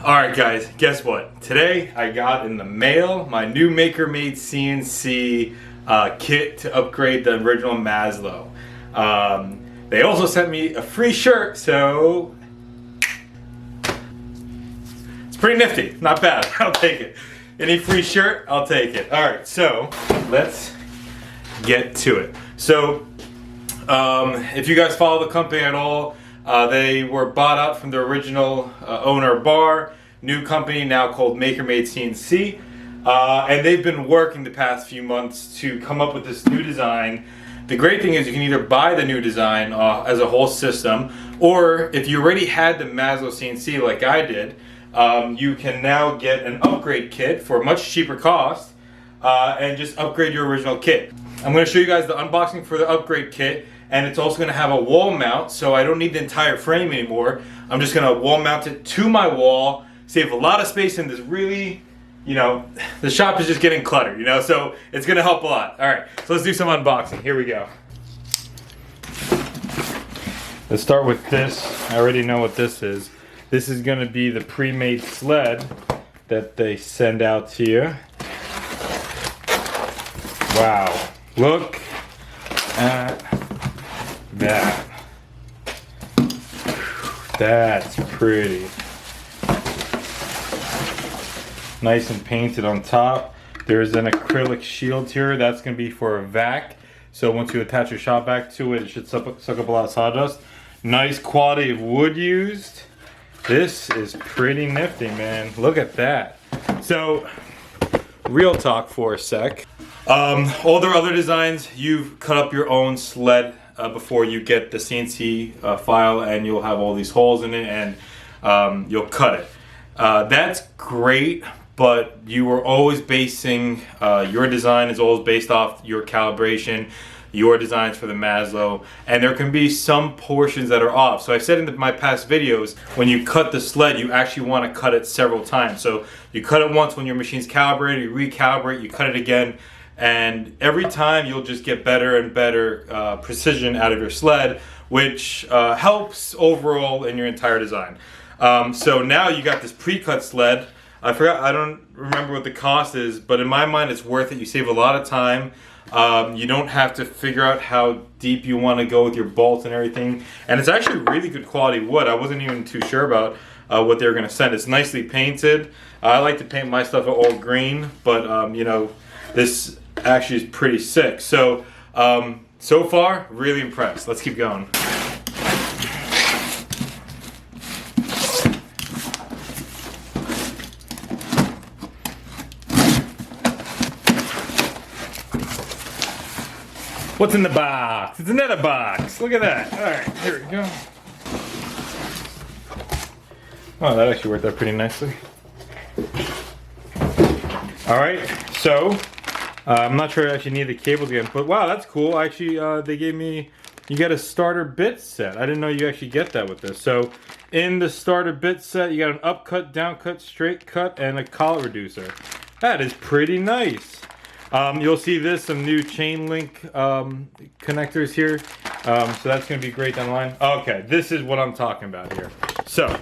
Alright guys, guess what? Today I got in the mail my new Maker Made CNC kit to upgrade the original Maslow. They also sent me a free shirt, so it's pretty nifty. Not bad. I'll take it. Any free shirt, I'll take it. Alright, so let's get to it. So, if you guys follow the company at all, they were bought out from their original owner, Bar. New company now called Maker Made CNC. And they've been working the past few months to come up with this new design. The great thing is you can either buy the new design as a whole system, or if you already had the Maslow CNC like I did, you can now get an upgrade kit for a much cheaper cost and just upgrade your original kit. I'm going to show you guys the unboxing for the upgrade kit, and it's also going to have a wall mount, so I don't need the entire frame anymore. I'm just going to wall mount it to my wall, save a lot of space in this really, the shop is just getting cluttered, so it's going to help a lot. Alright, so let's do some unboxing. Here we go. Let's start with this. I already know what this is. This is going to be the pre-made sled that they send out to you. Wow. Look at that. That's pretty. Nice and painted on top. There's an acrylic shield here. That's going to be for a vac. So once you attach your shop vac to it, it should suck up a lot of sawdust. Nice quality of wood used. This is pretty nifty, man. Look at that. So, real talk for a sec. All their other designs, you've cut up your own sled before you get the CNC file, and you'll have all these holes in it, and you'll cut it. That's great, but you were always basing, your design is always based off your calibration, your designs for the Maslow, and there can be some portions that are off. So I've said in my past videos, when you cut the sled, you actually want to cut it several times. So you cut it once when your machine's calibrated, you recalibrate, you cut it again, and every time you'll just get better and better precision out of your sled, which helps overall in your entire design. So now you got this pre-cut sled. I don't remember what the cost is, but in my mind it's worth it. You save a lot of time. You don't have to figure out how deep you want to go with your bolts and everything. And it's actually really good quality wood. I wasn't even too sure about what they were going to send. It's nicely painted. I like to paint my stuff all green, but this actually is pretty sick. So, so far, really impressed. Let's keep going. What's in the box? It's another box. Look at that. Alright, here we go. Oh, that actually worked out pretty nicely. Alright, so I'm not sure I actually need the cables again, but wow, that's cool. Actually, they gave me, you get a starter bit set. I didn't know you actually get that with this. So in the starter bit set, you got an up cut, down cut, straight cut, and a collet reducer. That is pretty nice. You'll see some new chain link connectors here. So that's going to be great down the line. Okay, this is what I'm talking about here. So,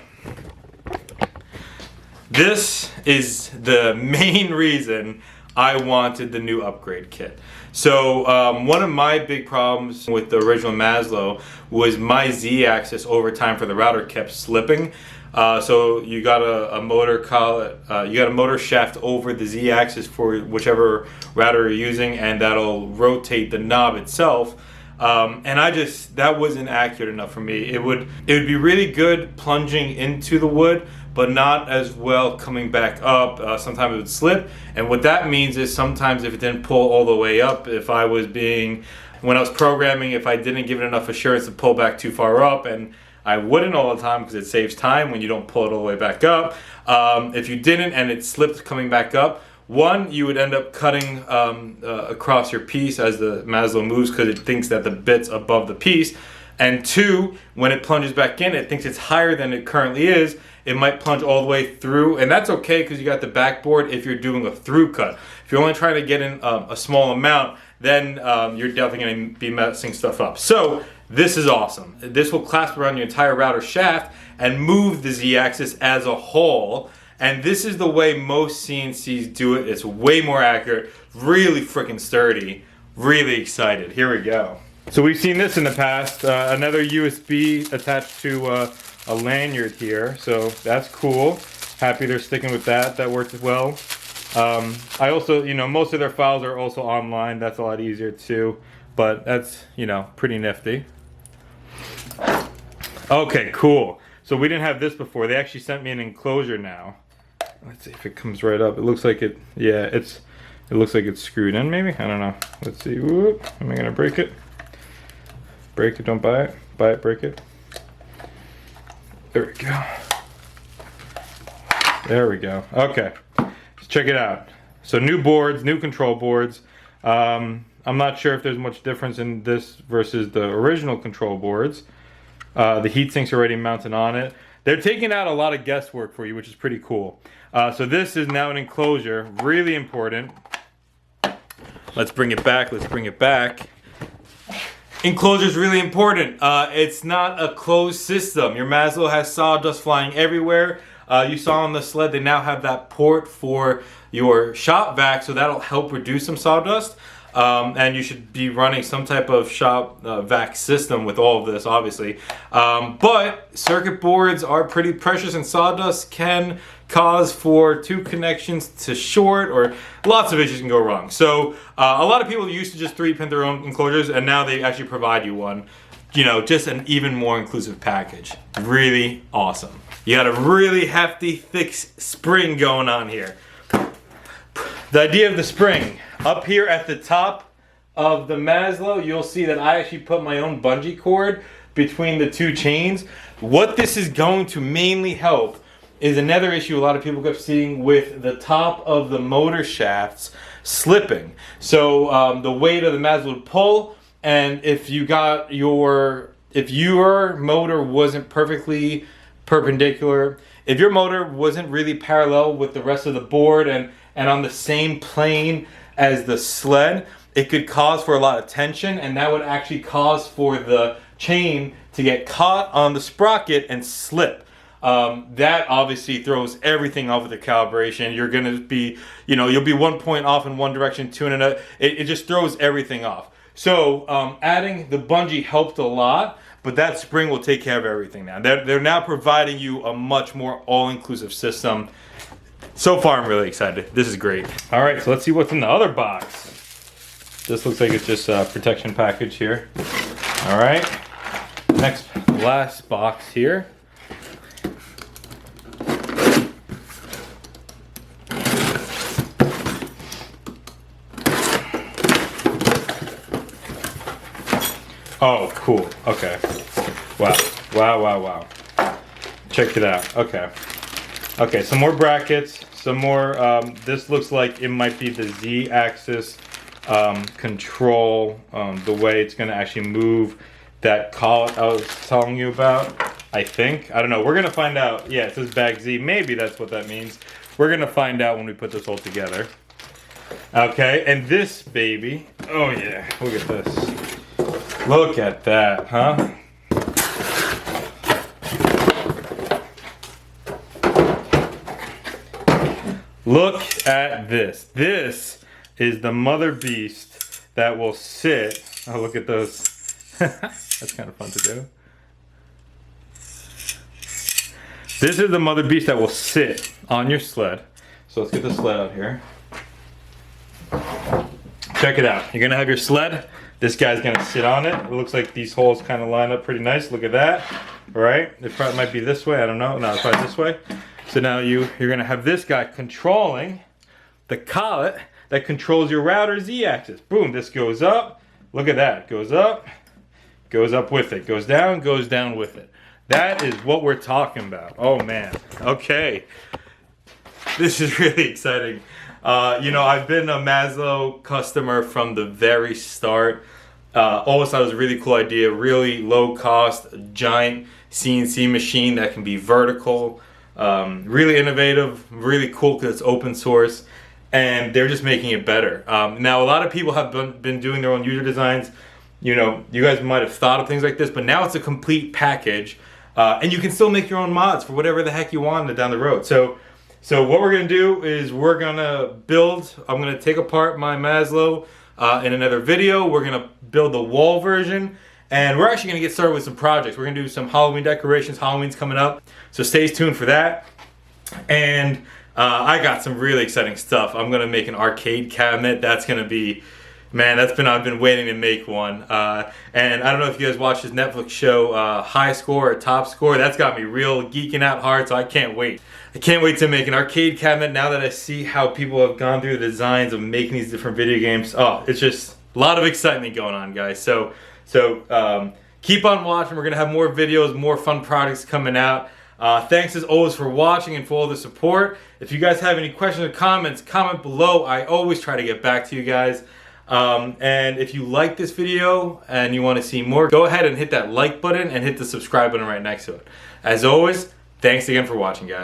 this is the main reason I wanted the new upgrade kit. So, one of my big problems with the original Maslow was my Z-axis over time for the router kept slipping. So you got a motor collet, you got a motor shaft over the Z-axis for whichever router you're using, and that'll rotate the knob itself. And that wasn't accurate enough for me. It would be really good plunging into the wood, but not as well coming back up. Sometimes it would slip, and what that means is sometimes if it didn't pull all the way up, when I was programming, if I didn't give it enough assurance to pull back too far up, and I wouldn't all the time because it saves time when you don't pull it all the way back up. If you didn't and it slipped coming back up, one, you would end up cutting across your piece as the Maslow moves because it thinks that the bit's above the piece. And two, when it plunges back in, it thinks it's higher than it currently is. It might plunge all the way through, and that's okay because you got the backboard if you're doing a through cut. If you're only trying to get in a small amount, then you're definitely going to be messing stuff up. So this is awesome. This will clasp around your entire router shaft, and move the Z-axis as a whole. And this is the way most CNCs do it. It's way more accurate, really freaking sturdy. Really excited. Here we go. So we've seen this in the past, another USB attached to a lanyard here. So that's cool. Happy they're sticking with that. That worked well. I also, you know, most of their files are also online. That's a lot easier too. But that's, you know, pretty nifty. Okay, cool. So we didn't have this before. They actually sent me an enclosure now. Let's see if it comes right up. It looks like it, yeah, it looks like it's screwed in maybe. I don't know. Let's see. Whoop. Am I gonna break it? Break it, don't buy it. Buy it, break it. There we go. There we go. Okay. Let's check it out. So new boards, new control boards. I'm not sure if there's much difference in this versus the original control boards. The heatsink's already mounted on it. They're taking out a lot of guesswork for you, which is pretty cool. So this is now an enclosure, really important. Let's bring it back, let's bring it back. Enclosure is really important. It's not a closed system. Your Maslow has sawdust flying everywhere. You saw on the sled, they now have that port for your shop vac, so that'll help reduce some sawdust. And you should be running some type of shop vac system with all of this, obviously. But circuit boards are pretty precious, and sawdust can cause for two connections to short, or lots of issues can go wrong. So a lot of people used to just 3-pin their own enclosures, and now they actually provide you one. You know, just an even more inclusive package. Really awesome. You got a really hefty, thick spring going on here. The idea of the spring. Up here at the top of the Maslow, you'll see that I actually put my own bungee cord between the two chains. What this is going to mainly help is another issue a lot of people kept seeing with the top of the motor shafts slipping. So the weight of the Maslow would pull, and if your motor wasn't perfectly perpendicular, if your motor wasn't really parallel with the rest of the board and on the same plane as the sled, it could cause for a lot of tension, and that would actually cause for the chain to get caught on the sprocket and slip. That obviously throws everything off with the calibration. You're gonna be, you know, you'll be 1 point off in one direction, 2 in another. It just throws everything off. So adding the bungee helped a lot, but that spring will take care of everything now. They're now providing you a much more all-inclusive system. So far, I'm really excited. This is great. All right, so let's see what's in the other box. This looks like it's just a protection package here. All right, last box here. Oh, cool. Okay. Wow. Wow, wow, wow. Check it out. Okay. Okay, some more brackets, some more, this looks like it might be the Z-axis control, the way it's gonna actually move that collet I was telling you about, I think. I don't know, we're gonna find out. Yeah, it says bag Z, maybe that's what that means. We're gonna find out when we put this all together. Okay, and this baby, oh yeah, look at this. Look at that, huh? Look at this. This is the mother beast that will sit. Oh, look at those. That's kind of fun to do. This is the mother beast that will sit on your sled. So let's get the sled out here. Check it out. You're gonna have your sled. This guy's gonna sit on it. It looks like these holes kind of line up pretty nice. Look at that. All right. It probably might be this way. I don't know. No, it's probably this way. So now you're gonna have this guy controlling the collet that controls your router Z-axis. Boom, this goes up. Look at that, goes up with it. Goes down with it. That is what we're talking about. Oh man, okay. This is really exciting. You know, I've been a Maslow customer from the very start. Always thought it was a really cool idea, really low cost, giant CNC machine that can be vertical. Really innovative, really cool because it's open source, and they're just making it better. Now a lot of people have been doing their own user designs. You know, you guys might have thought of things like this, but now it's a complete package. And you can still make your own mods for whatever the heck you want down the road. So what we're gonna do is we're gonna build, I'm gonna take apart my Maslow in another video. We're gonna build the wall version, and we're actually gonna get started with some projects. We're gonna do some Halloween decorations. Halloween's coming up, so stay tuned for that. And I got some really exciting stuff. I'm gonna make an arcade cabinet. That's gonna be, man, I've been waiting to make one. And I don't know if you guys watch this Netflix show, High Score or Top Score. That's got me real geeking out hard, so I can't wait. I can't wait to make an arcade cabinet now that I see how people have gone through the designs of making these different video games. Oh, it's just a lot of excitement going on, guys. So keep on watching. We're gonna have more videos, more fun projects coming out. Thanks as always for watching and for all the support. If you guys have any questions or comments, comment below. I always try to get back to you guys. And if you like this video and you want to see more, go ahead and hit that like button and hit the subscribe button right next to it. As always, thanks again for watching, guys.